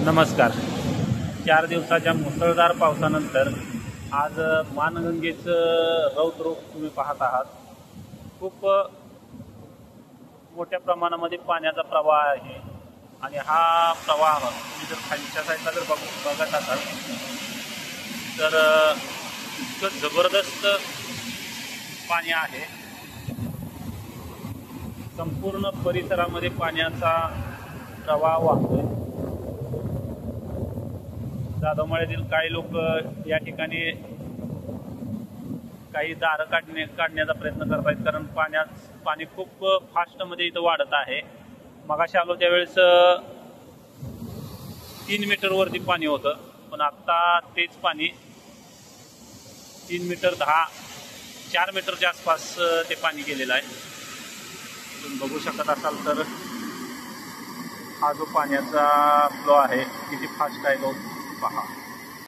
नमस्कार. 4 दिवसाच्या मुसळधार पावसानंतर आज मानगंगेचं रौद्ररूप तुम्ही पाहत आहात. खूप मोठ्या प्रमाणामध्ये पाण्याचा प्रवाह आहे आणि हा प्रवाह तुम्ही जर खालच्या साईडला जर बघत असाल तर इतकं जबरदस्त पाणी आहे. संपूर्ण परिसरामध्ये पाण्याचा प्रवाह वाहतोय. जाधवमाळ्यातील काही लोक या ठिकाणी काही दारं काढण्याचा प्रयत्न करत आहेत, कारण पाणी खूप फास्टमध्ये इथं वाढत आहे. मगाशी आलो त्यावेळेस 3 मीटरवरती पाणी होतं, पण आत्ता तेच पाणी 3 मीटर 4 मीटरच्या आसपास ते पाणी गेलेलं आहे. तुम्ही बघू शकत असाल तर हा जो पाण्याचा फ्लो आहे किती फास्ट आहे तो पहा.